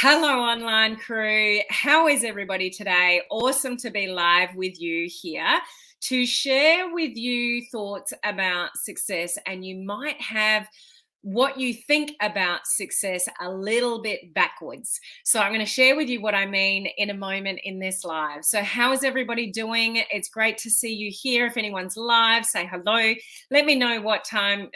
Hello, online crew. How is everybody today? Awesome to be live with you here to share with you thoughts about success. And you might have what you think about success a little bit backwards. So I'm going to share with you what I mean in a moment in this live. So how is everybody doing? It's great to see you here. If anyone's live, say hello. Let me know what time,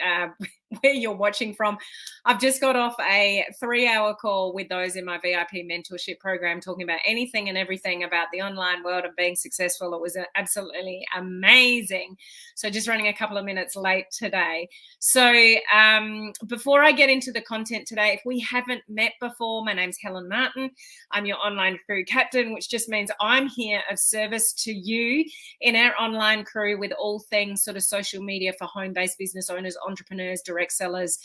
where you're watching from. I've just got off a 3-hour call with those in my VIP mentorship program talking about anything and everything about the online world of being successful. It was absolutely amazing. So just running a couple of minutes late today. So before I get into the content today, if we haven't met before, my name's Helen Martin. I'm your online crew captain, which just means I'm here of service to you in our online crew with all things sort of social media for home-based business owners, entrepreneurs, direct sellers,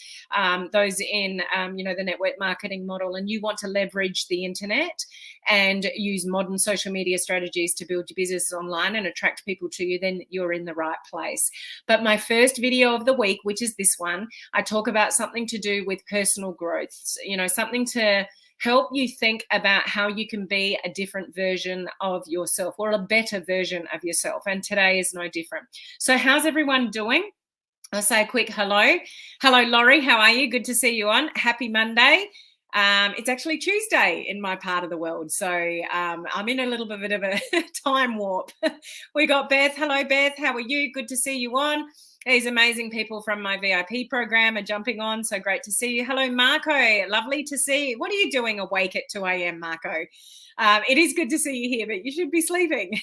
those in, the network marketing model, and you want to leverage the internet and use modern social media strategies to build your business online and attract people to you, then you're in the right place. But my first video of the week, which is this one, I talk about something to do with personal growth, something to help you think about how you can be a different version of yourself or a better version of yourself. And today is no different. So how's everyone doing? I'll say a quick hello. Hello, Laurie. How are you? Good to see you on. Happy Monday. It's actually Tuesday in my part of the world. So I'm in a little bit of a time warp. We got Beth. Hello, Beth. How are you? Good to see you on. These amazing people from my VIP program are jumping on. So great to see you. Hello, Marco. Lovely to see you. What are you doing awake at 2 a.m., Marco? It is good to see you here, but you should be sleeping.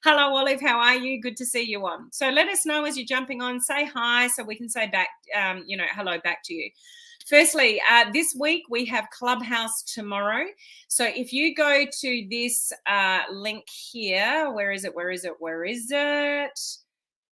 Hello, Olive. How are you? Good to see you on. So let us know as you're jumping on. Say hi so we can say back, hello back to you. Firstly, this week we have Clubhouse tomorrow. So if you go to this link here, where is it?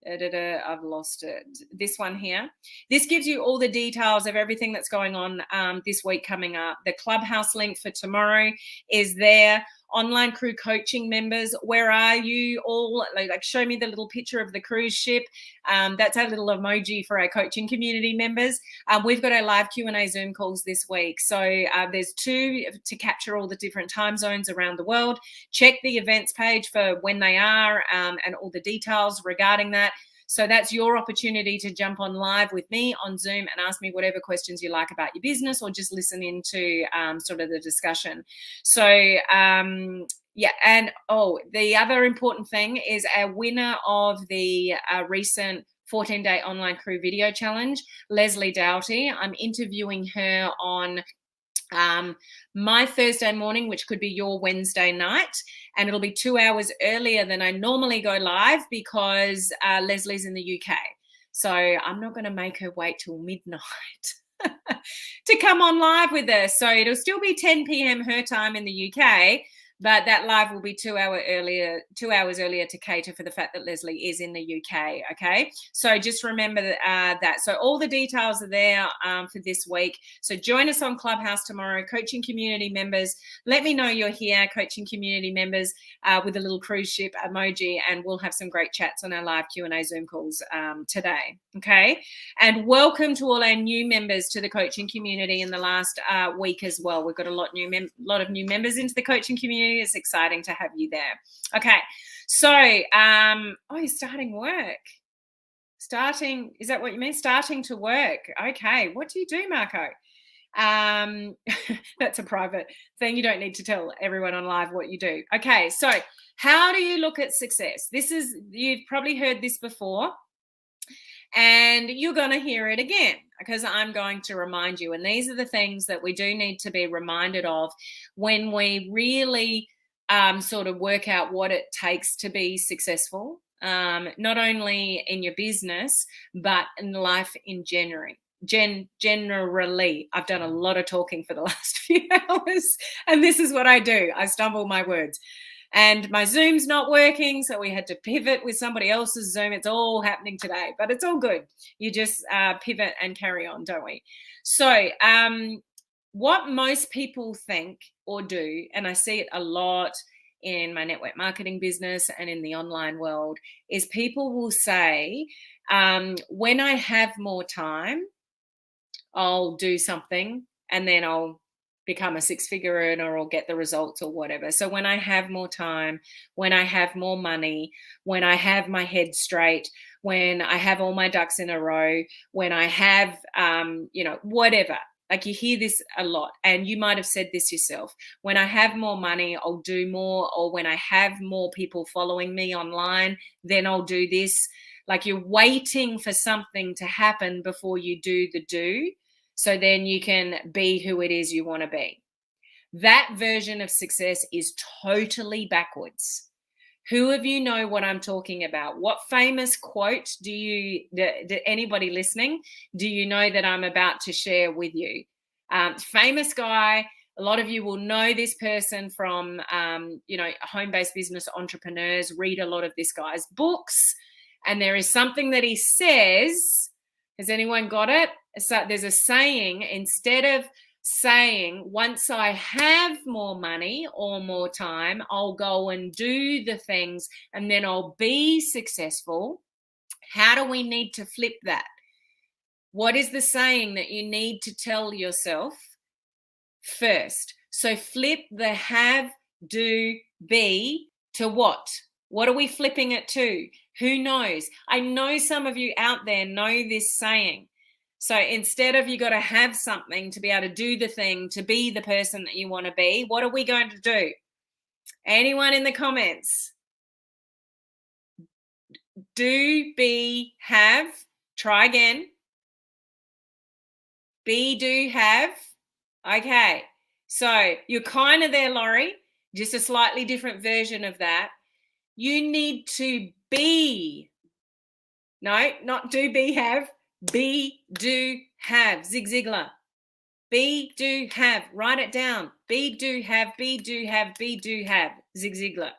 I've lost it. This one here. This gives you all the details of everything that's going on this week coming up. The Clubhouse link for tomorrow is there. Online crew coaching members, where are you all? Like show me the little picture of the cruise ship. That's our little emoji for our coaching community members. We've got our live Q&A Zoom calls this week. So there's 2 to capture all the different time zones around the world. Check the events page for when they are and all the details regarding that. So that's your opportunity to jump on live with me on Zoom and ask me whatever questions you like about your business, or just listen into sort of the discussion. So the other important thing is our winner of the recent 14-day online crew video challenge, Leslie Doughty. I'm interviewing her on my Thursday morning, which could be your Wednesday night, and it'll be 2 hours earlier than I normally go live because Leslie's in the UK. So I'm not going to make her wait till midnight to come on live with us. So it'll still be 10 p.m. her time in the UK, but that live will be 2 hours earlier to cater for the fact that Leslie is in the UK. Okay, so just remember that. So all the details are there for this week. So join us on Clubhouse tomorrow. Coaching community members, let me know you're here. Coaching community members with a little cruise ship emoji, and we'll have some great chats on our live Q&A Zoom calls today. Okay, and welcome to all our new members to the coaching community in the last week as well. We've got a lot of new members into the coaching community. It's exciting to have you there. Okay, so you're starting work. Is that what you mean? Starting to work. Okay, what do you do, Marco? That's a private thing. You don't need to tell everyone on live what you do. Okay, so how do you look at success? You've probably heard this before, and you're going to hear it again because I'm going to remind you. And these are the things that we do need to be reminded of when we really sort of work out what it takes to be successful, not only in your business, but in life in general. Generally, I've done a lot of talking for the last few hours, and this is what I do. I stumble my words. And my Zoom's not working, so we had to pivot with somebody else's Zoom. It's all happening today, but it's all good. You just pivot and carry on, don't we? So what most people think or do, and I see it a lot in my network marketing business and in the online world, is people will say, when I have more time, I'll do something and then I'll become a six-figure earner or get the results or whatever. So when I have more time, when I have more money, when I have my head straight, when I have all my ducks in a row, when I have, whatever. Like you hear this a lot, and you might have said this yourself. When I have more money, I'll do more. Or when I have more people following me online, then I'll do this. Like you're waiting for something to happen before you do the do. So then you can be who it is you want to be. That version of success is totally backwards. Who of you know what I'm talking about? What famous quote do anybody listening, do you know that I'm about to share with you? Famous guy. A lot of you will know this person from, home-based business entrepreneurs, read a lot of this guy's books. And there is something that he says. Has anyone got it? So there's a saying, instead of saying, once I have more money or more time, I'll go and do the things and then I'll be successful. How do we need to flip that? What is the saying that you need to tell yourself first? So flip the have, do, be to what? What are we flipping it to? Who knows? I know some of you out there know this saying. So instead of you got to have something to be able to do the thing, to be the person that you want to be, what are we going to do? Anyone in the comments? Do, be, have. Try again. Be, do, have. Okay. So you're kind of there, Laurie. Just a slightly different version of that. You need to be. No, not do, be, have. Be, do, have. Zig Ziglar. Be, do, have. Write it down. Be, do, have. Be, do, have. Be, do, have. Zig Ziglar.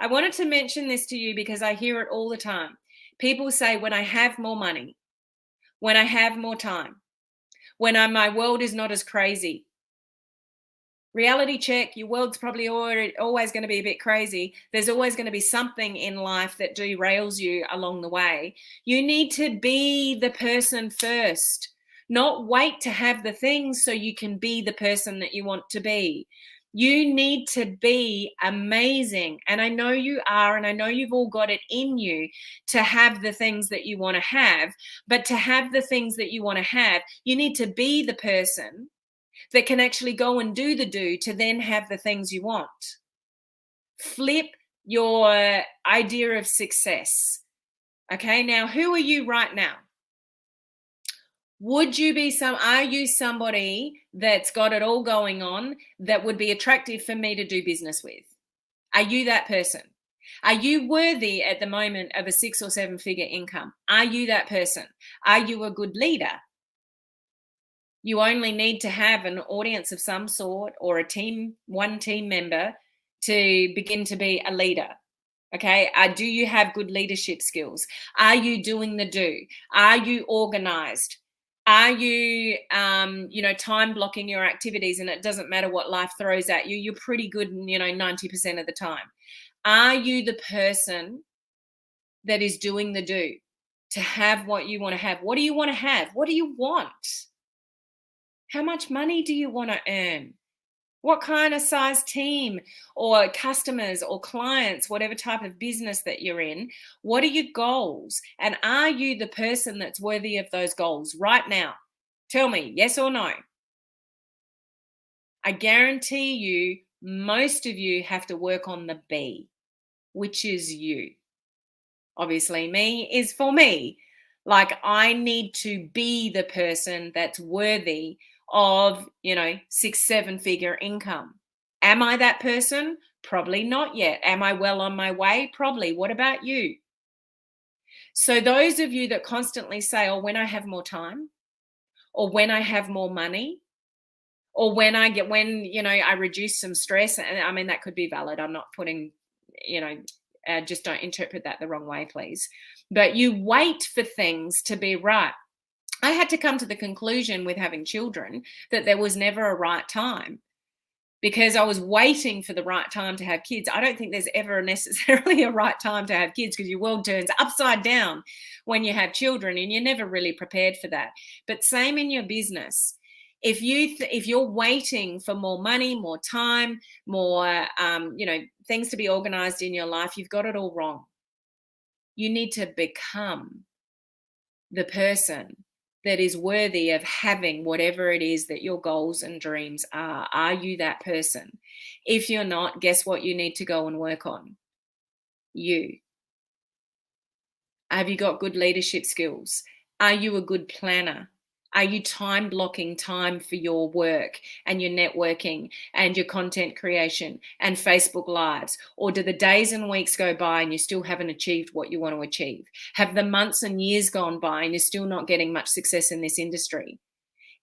I wanted to mention this to you because I hear it all the time. People say, when I have more money, when I have more time, when my world is not as crazy. Reality check, your world's probably always going to be a bit crazy. There's always going to be something in life that derails you along the way. You need to be the person first, not wait to have the things so you can be the person that you want to be. You need to be amazing. And I know you are, and I know you've all got it in you to have the things that you want to have. But to have the things that you want to have, you need to be the person that can actually go and do the do to then have the things you want. Flip your idea of success. Okay, now who are you right now? Are you somebody that's got it all going on that would be attractive for me to do business with? Are you that person? Are you worthy at the moment of a 6 or 7 figure income? Are you that person? Are you a good leader? You only need to have an audience of some sort or one team member to begin to be a leader. Okay. Do you have good leadership skills? Are you doing the do? Are you organized? Are you, time blocking your activities, and it doesn't matter what life throws at you. You're pretty good, 90% of the time. Are you the person that is doing the do to have what you want to have? What do you want to have? What do you want? How much money do you want to earn? What kind of size team or customers or clients, whatever type of business that you're in, what are your goals? And are you the person that's worthy of those goals right now? Tell me, yes or no? I guarantee you, most of you have to work on the B, which is you. Obviously, me is for me. Like, I need to be the person that's worthy of, 6-7 figure income. Am I that person? Probably not yet. Am I well on my way? Probably. What about you? So those of you that constantly say, oh, when I have more time, or when I have more money, or when I reduce some stress, and I mean, that could be valid. I'm not putting, just don't interpret that the wrong way, please. But you wait for things to be right. I had to come to the conclusion with having children that there was never a right time, because I was waiting for the right time to have kids. I don't think there's ever necessarily a right time to have kids, because your world turns upside down when you have children, and you're never really prepared for that. But same in your business. If you're waiting for more money, more time, more things to be organized in your life, you've got it all wrong. You need to become the person that is worthy of having whatever it is that your goals and dreams are. Are you that person? If you're not, guess what you need to go and work on? You. Have you got good leadership skills? Are you a good planner? Are you time blocking time for your work and your networking and your content creation and Facebook Lives? Or do the days and weeks go by and you still haven't achieved what you want to achieve? Have the months and years gone by and you're still not getting much success in this industry?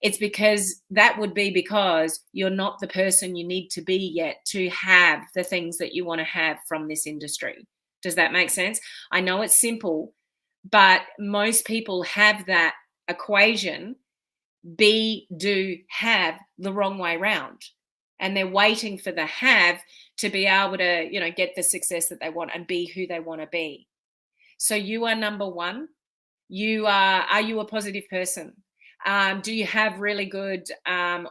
It's because that would be because you're not the person you need to be yet to have the things that you want to have from this industry. Does that make sense? I know it's simple, but most people have that equation be, do, have the wrong way round. And they're waiting for the have to be able to, get the success that they want and be who they want to be. So you are number one. Are you a positive person? Do you have really good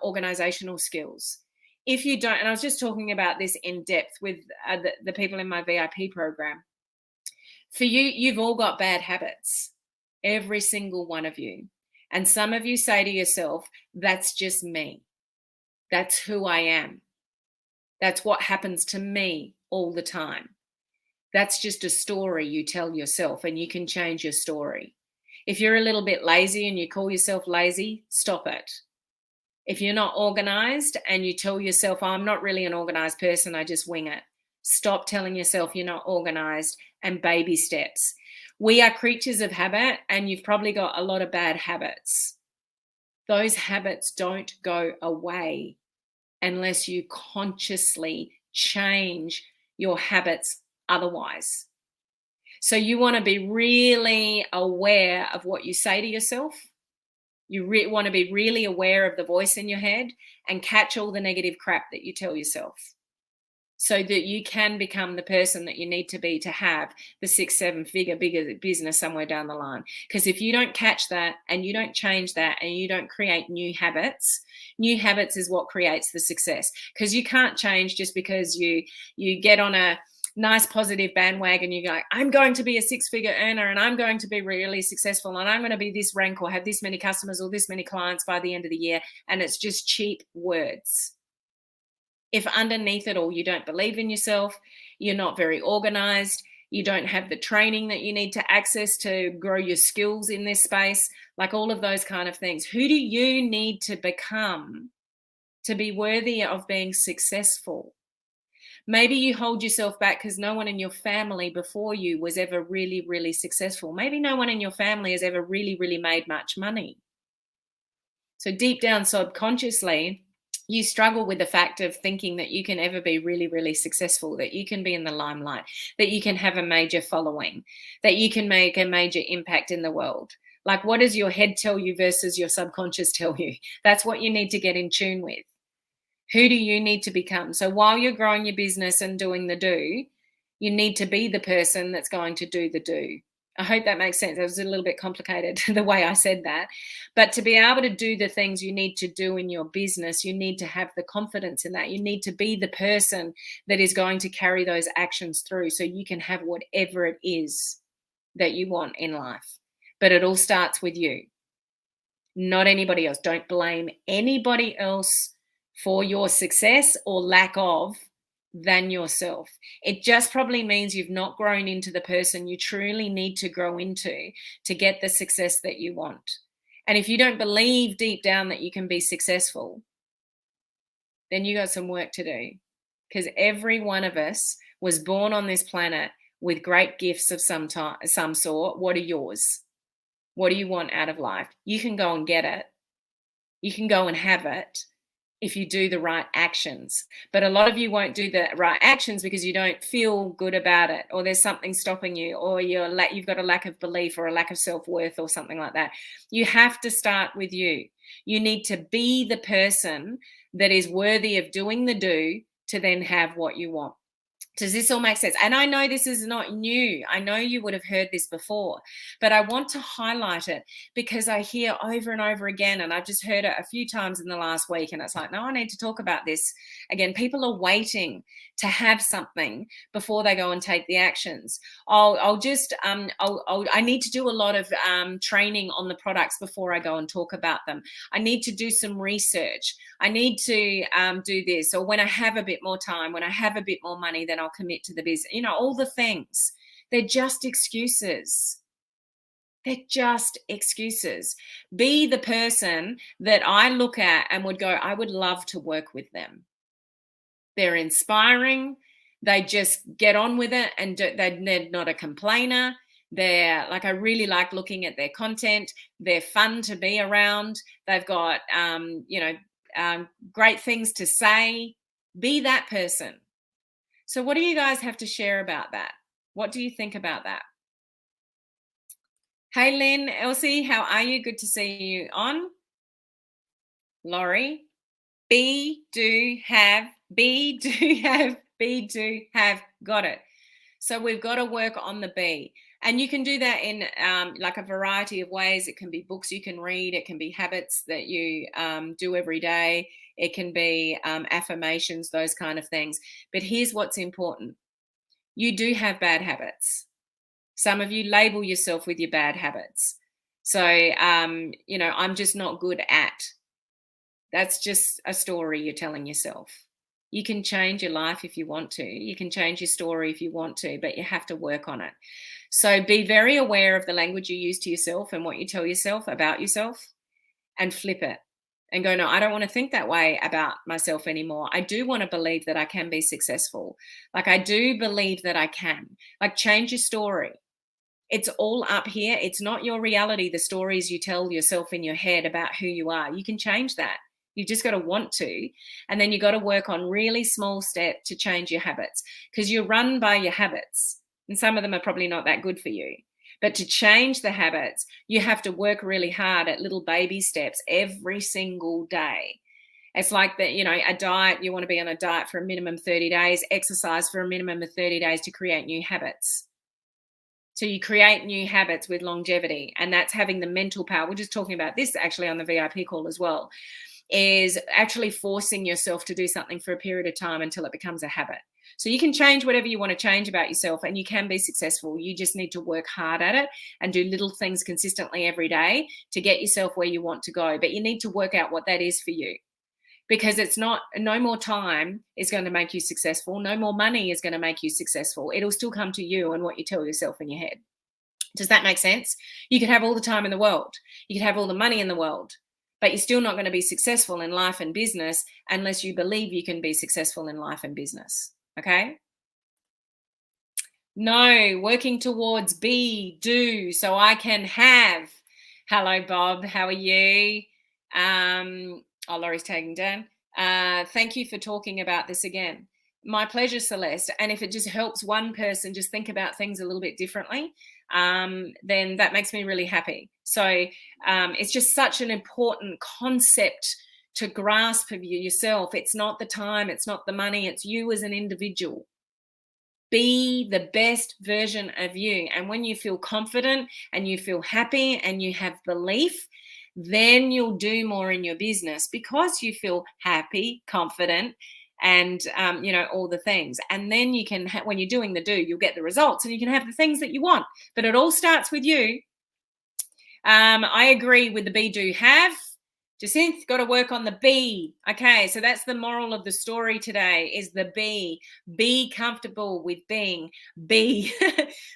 organizational skills? If you don't, and I was just talking about this in depth with the people in my VIP program. For you, you've all got bad habits, every single one of you. And some of you say to yourself, that's just me. That's who I am. That's what happens to me all the time. That's just a story you tell yourself, and you can change your story. If you're a little bit lazy and you call yourself lazy, stop it. If you're not organized and you tell yourself, I'm not really an organized person, I just wing it. Stop telling yourself you're not organized, and baby steps. We are creatures of habit, and you've probably got a lot of bad habits. Those habits don't go away unless you consciously change your habits otherwise. So you want to be really aware of what you say to yourself. You want to be really aware of the voice in your head and catch all the negative crap that you tell yourself, so that you can become the person that you need to be to have the 6-7 figure bigger business somewhere down the line. Because if you don't catch that and you don't change that and you don't create new habits is what creates the success. Because you can't change just because you get on a nice positive bandwagon. You go, I'm going to be a 6-figure earner and I'm going to be really successful and I'm going to be this rank or have this many customers or this many clients by the end of the year. And it's just cheap words. If underneath it all, you don't believe in yourself, you're not very organized, you don't have the training that you need to access to grow your skills in this space, like all of those kind of things. Who do you need to become to be worthy of being successful? Maybe you hold yourself back because no one in your family before you was ever really, really successful. Maybe no one in your family has ever really, really made much money. So deep down subconsciously, you struggle with the fact of thinking that you can ever be really, really successful, that you can be in the limelight, that you can have a major following, that you can make a major impact in the world. Like, what does your head tell you versus your subconscious tell you? That's what you need to get in tune with. Who do you need to become? So while you're growing your business and doing the do, you need to be the person that's going to do the do. I hope that makes sense. It was a little bit complicated the way I said that. But to be able to do the things you need to do in your business, you need to have the confidence in that. You need to be the person that is going to carry those actions through so you can have whatever it is that you want in life. But it all starts with you, not anybody else. Don't blame anybody else for your success or lack of than yourself. It just probably means you've not grown into the person you truly need to grow into to get the success that you want. And if you don't believe deep down that you can be successful, then you got some work to do. Because every one of us was born on this planet with great gifts of some sort. What are yours? What do you want out of life? You can go and get it. You can go and have it if you do the right actions. But a lot of you won't do the right actions because you don't feel good about it, or there's something stopping you, or you've got a lack of belief or a lack of self-worth or something like that. You have to start with you. You need to be the person that is worthy of doing the do to then have what you want. Does this all make sense? And I know this is not new. I know you would have heard this before, but I want to highlight it because I hear over and over again, and I've just heard it a few times in the last week, and it's like, no, I need to talk about this again. People are waiting to have something before they go and take the actions. I need to do a lot of training on the products before I go and talk about them. I need to do some research. I need to do this, or when I have a bit more time, when I have a bit more money, then I'll commit to the business. All the things. They're just excuses. They're just excuses. Be the person that I look at and would go, I would love to work with them. They're inspiring. They just get on with it, and they're not a complainer. They're like, I really like looking at their content. They're fun to be around. They've got, great things to say. Be that person. So what do you guys have to share about that? What do you think about that? Hey, Lynn, Elsie, how are you? Good to see you on. Laurie, be, do, have. Got it. So we've got to work on the be. And you can do that in like a variety of ways. It can be books you can read. It can be habits that you do every day. It can be affirmations, those kind of things. But here's what's important. You do have bad habits. Some of you label yourself with your bad habits. So, I'm just not good at. That's just a story you're telling yourself. You can change your life if you want to. You can change your story if you want to, but you have to work on it. So be very aware of the language you use to yourself and what you tell yourself about yourself, and flip it and go, no, I don't want to think that way about myself anymore. I do want to believe that I can be successful. Like, I do believe that I can. Like, change your story. It's all up here. It's not your reality, the stories you tell yourself in your head about who you are. You can change that. You just got to want to. And then you got to work on really small steps to change your habits, because you're run by your habits. And some of them are probably not that good for you. But to change the habits, you have to work really hard at little baby steps every single day. It's like that, a diet. You want to be on a diet for a minimum 30 days, exercise for a minimum of 30 days to create new habits. So you create new habits with longevity, and that's having the mental power. We're just talking about this actually on the VIP call as well, is actually forcing yourself to do something for a period of time until it becomes a habit. So you can change whatever you want to change about yourself, and you can be successful. You just need to work hard at it and do little things consistently every day to get yourself where you want to go. But you need to work out what that is for you, because it's not, no more time is going to make you successful. No more money is going to make you successful. It'll still come to you and what you tell yourself in your head. Does that make sense? You could have all the time in the world. You could have all the money in the world, but you're still not going to be successful in life and business unless you believe you can be successful in life and business. Okay? No, working towards be, do, so I can have. Hello, Bob. How are you? Laurie's tagging down. Thank you for talking about this again. My pleasure, Celeste. And if it just helps one person just think about things a little bit differently, then that makes me really happy. So it's just such an important concept to grasp of yourself. It's not the time, it's not the money, it's you as an individual. Be the best version of you. And when you feel confident and you feel happy and you have belief, then you'll do more in your business because you feel happy, confident, and all the things. And then you can, when you're doing the do, you'll get the results and you can have the things that you want. But it all starts with you. I agree with the be, do, have. Jacinth, got to work on the be. Okay, so that's the moral of the story today, is the be. Be comfortable with being. Be.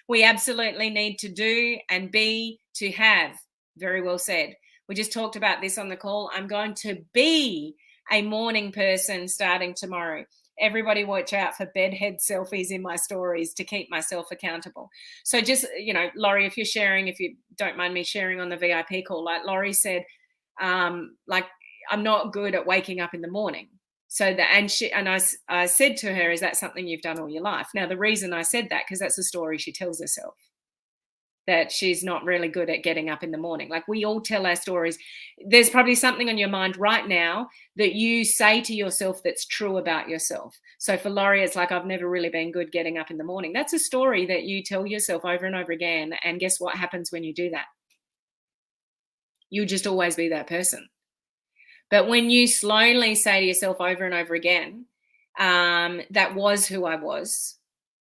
We absolutely need to do, and be to have. Very well said. We just talked about this on the call. I'm going to be a morning person starting tomorrow. Everybody watch out for bedhead selfies in my stories to keep myself accountable. So just, Laurie, if you're sharing, if you don't mind me sharing on the VIP call, like Laurie said, I'm not good at waking up in the morning. So I said to her, is that something you've done all your life? Now, the reason I said that, because that's a story she tells herself. that she's not really good at getting up in the morning. Like, we all tell our stories. There's probably something on your mind right now that you say to yourself that's true about yourself. So for Laurie, it's like, I've never really been good getting up in the morning. That's a story that you tell yourself over and over again. And guess what happens when you do that? You'll just always be that person. But when you slowly say to yourself over and over again, that was who I was,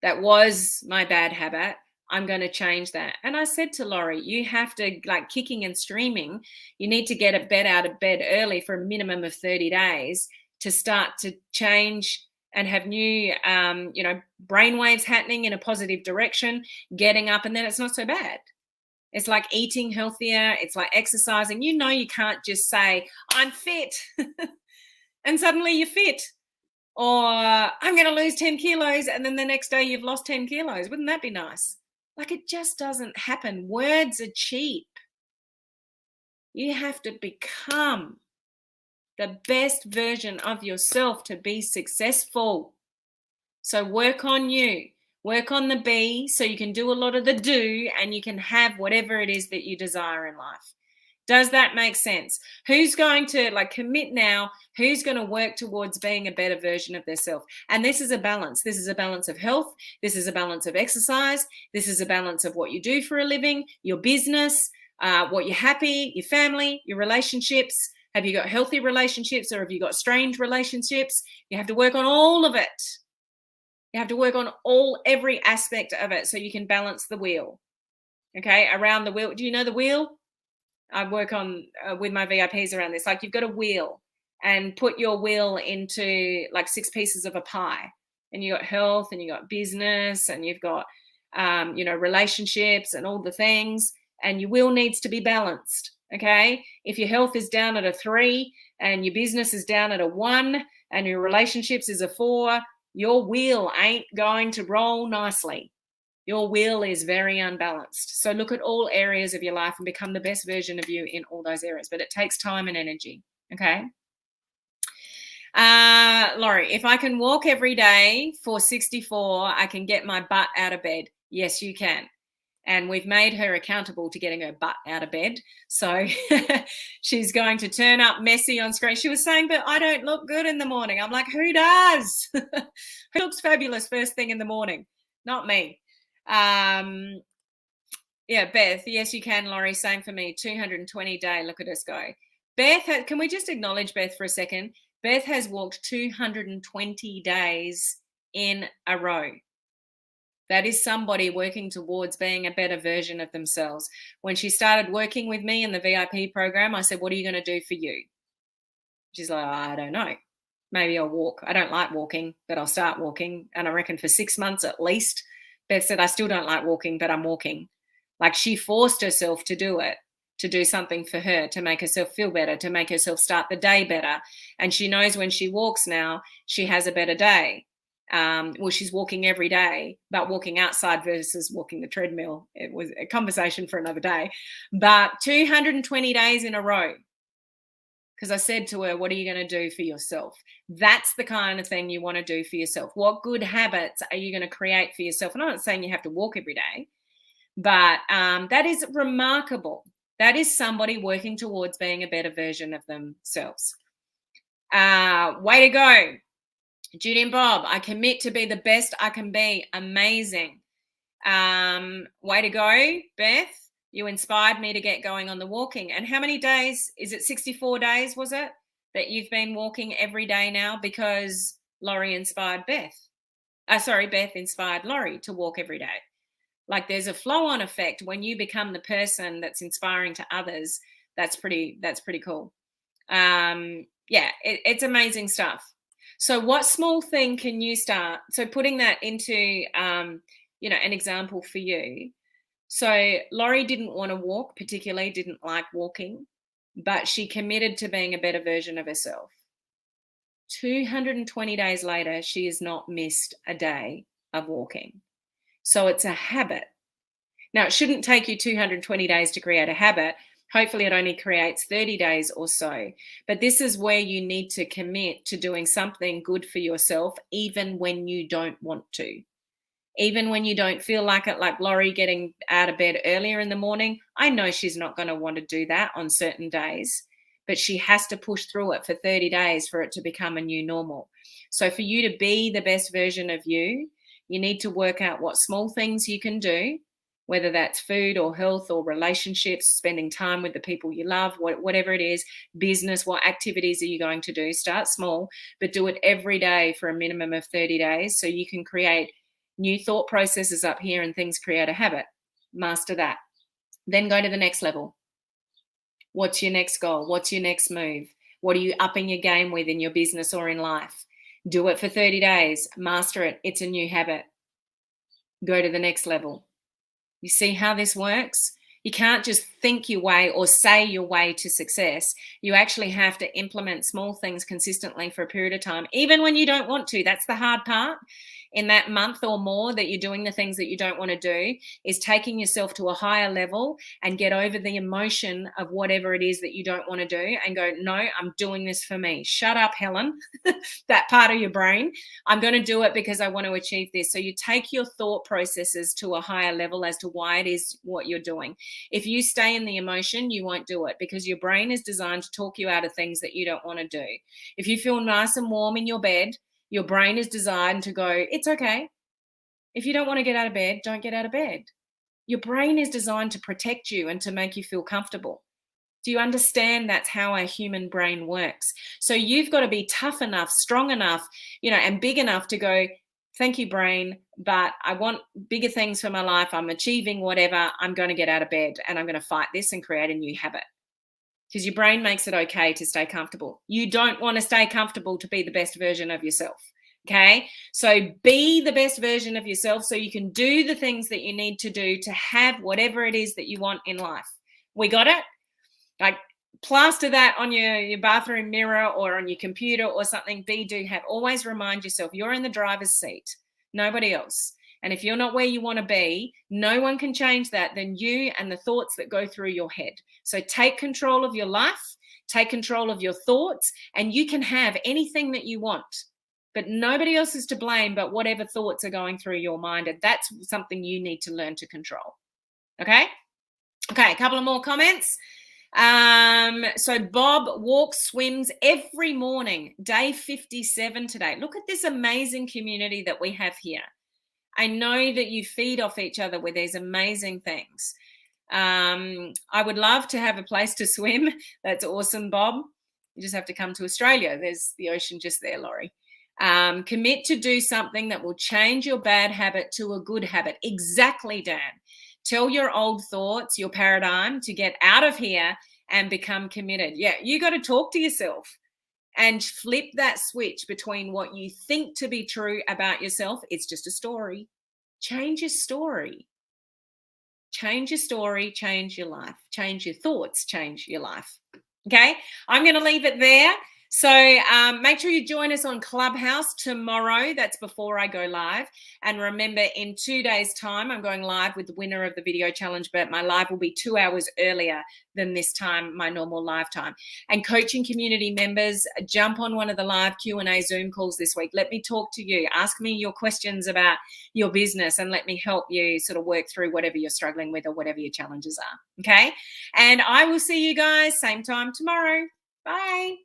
that was my bad habit, I'm going to change that. And I said to Laurie, you have to, like, kicking and streaming, you need to get a bed out of bed early for a minimum of 30 days to start to change and have new, brainwaves happening in a positive direction, getting up, and then it's not so bad. It's like eating healthier. It's like exercising. You can't just say, I'm fit, and suddenly you're fit. Or I'm going to lose 10 kilos, and then the next day you've lost 10 kilos. Wouldn't that be nice? Like, it just doesn't happen. Words are cheap. You have to become the best version of yourself to be successful. So work on you. Work on the be so you can do a lot of the do, and you can have whatever it is that you desire in life. Does that make sense? Who's going to commit now? Who's going to work towards being a better version of themselves? And this is a balance. This is a balance of health. This is a balance of exercise. This is a balance of what you do for a living, your business, what you're happy, your family, your relationships. Have you got healthy relationships, or have you got strange relationships? You have to work on all of it. You have to work on every aspect of it so you can balance the wheel. Okay, around the wheel. Do you know the wheel? I work on with my VIPs around this. Like, you've got a wheel, and put your wheel into like 6 pieces of a pie, and you got health, and you got business, and you've got relationships and all the things, and your wheel needs to be balanced. Okay, if your health is down at a 3 and your business is down at a 1 and your relationships is a 4, your wheel ain't going to roll nicely. Your wheel is very unbalanced. So look at all areas of your life and become the best version of you in all those areas. But it takes time and energy. Okay. Laurie, if I can walk every day for 64, I can get my butt out of bed. Yes, you can. And we've made her accountable to getting her butt out of bed. So she's going to turn up messy on screen. She was saying, but I don't look good in the morning. I'm like, who does? Who looks fabulous first thing in the morning? Not me. Beth, yes, you can, Laurie. Same for me. 220 day. Look at us go. Beth, can we just acknowledge Beth for a second? Beth has walked 220 days in a row. That is somebody working towards being a better version of themselves. When she started working with me in the VIP program, I said, what are you going to do for you? She's like, I don't know. Maybe I'll walk. I don't like walking, but I'll start walking. And I reckon for 6 months at least, Beth said, I still don't like walking, but I'm walking. Like, she forced herself to do it, to do something for her, to make herself feel better, to make herself start the day better. And she knows when she walks now, she has a better day. She's walking every day, but walking outside versus walking the treadmill, it was a conversation for another day. But 220 days in a row. Because I said to her, what are you going to do for yourself? That's the kind of thing you want to do for yourself. What good habits are you going to create for yourself? And I'm not saying you have to walk every day, but that is remarkable. That is somebody working towards being a better version of themselves. Way to go. Judy and Bob, I commit to be the best I can be. Amazing. Way to go, Beth. You inspired me to get going on the walking. And how many days? Is it 64 days, was it, that you've been walking every day now? Because Laurie inspired Beth. Beth inspired Laurie to walk every day. Like, there's a flow-on effect when you become the person that's inspiring to others. That's pretty cool. It's amazing stuff. So what small thing can you start? So putting that into, an example for you. So Laurie didn't want to walk, particularly didn't like walking, but she committed to being a better version of herself. 220 days later, she has not missed a day of walking. So it's a habit. Now, it shouldn't take you 220 days to create a habit. Hopefully it only creates 30 days or so. But this is where you need to commit to doing something good for yourself, even when you don't want to. Even when you don't feel like it, like Laurie getting out of bed earlier in the morning, I know she's not going to want to do that on certain days, but she has to push through it for 30 days for it to become a new normal. So for you to be the best version of you, you need to work out what small things you can do, whether that's food or health or relationships, spending time with the people you love, whatever it is, business, what activities are you going to do? Start small, but do it every day for a minimum of 30 days so you can create new thought processes up here and things create a habit. Master that. Then go to the next level. What's your next goal? What's your next move? What are you upping your game with in your business or in life? Do it for 30 days. Master it. It's a new habit. Go to the next level. You see how this works? You can't just think your way or say your way to success. You actually have to implement small things consistently for a period of time, even when you don't want to. That's the hard part. In that month or more that you're doing the things that you don't want to do, is taking yourself to a higher level and get over the emotion of whatever it is that you don't want to do and go, no, I'm doing this for me. Shut up, Helen, that part of your brain. I'm going to do it because I want to achieve this. So you take your thought processes to a higher level as to why it is what you're doing. If you stay in the emotion, you won't do it because your brain is designed to talk you out of things that you don't want to do. If you feel nice and warm in your bed, your brain is designed to go, it's okay. If you don't want to get out of bed, don't get out of bed. Your brain is designed to protect you and to make you feel comfortable. Do you understand that's how our human brain works? So you've got to be tough enough, strong enough, and big enough to go, thank you, brain, but I want bigger things for my life. I'm achieving whatever. I'm going to get out of bed and I'm going to fight this and create a new habit. Because your brain makes it okay to stay comfortable. You don't want to stay comfortable to be the best version of yourself. Okay, so be the best version of yourself so you can do the things that you need to do to have whatever it is that you want in life. We got it? Like, plaster that on your bathroom mirror or on your computer or something. Always remind yourself you're in the driver's seat, nobody else. And if you're not where you want to be, no one can change that than you and the thoughts that go through your head. So take control of your life, take control of your thoughts, and you can have anything that you want. But nobody else is to blame but whatever thoughts are going through your mind. And that's something you need to learn to control. Okay, a couple of more comments. So Bob walks, swims every morning, day 57 today. Look at this amazing community that we have here. I know that you feed off each other with these amazing things. I would love to have a place to swim. That's awesome, Bob. You just have to come to Australia. There's the ocean just there, Laurie. Commit to do something that will change your bad habit to a good habit. Exactly, Dan. Tell your old thoughts, your paradigm, to get out of here and become committed. Yeah, you got to talk to yourself and flip that switch between what you think to be true about yourself. It's just a story. Change your story. Change your story, change your life. Change your thoughts, change your life. Okay, I'm going to leave it there. So make sure you join us on Clubhouse tomorrow. That's before I go live. And remember, in 2 days' time, I'm going live with the winner of the video challenge, but my live will be 2 hours earlier than this time, my normal live time. And coaching community members, jump on one of the live Q&A Zoom calls this week. Let me talk to you. Ask me your questions about your business and let me help you sort of work through whatever you're struggling with or whatever your challenges are. Okay? And I will see you guys same time tomorrow. Bye.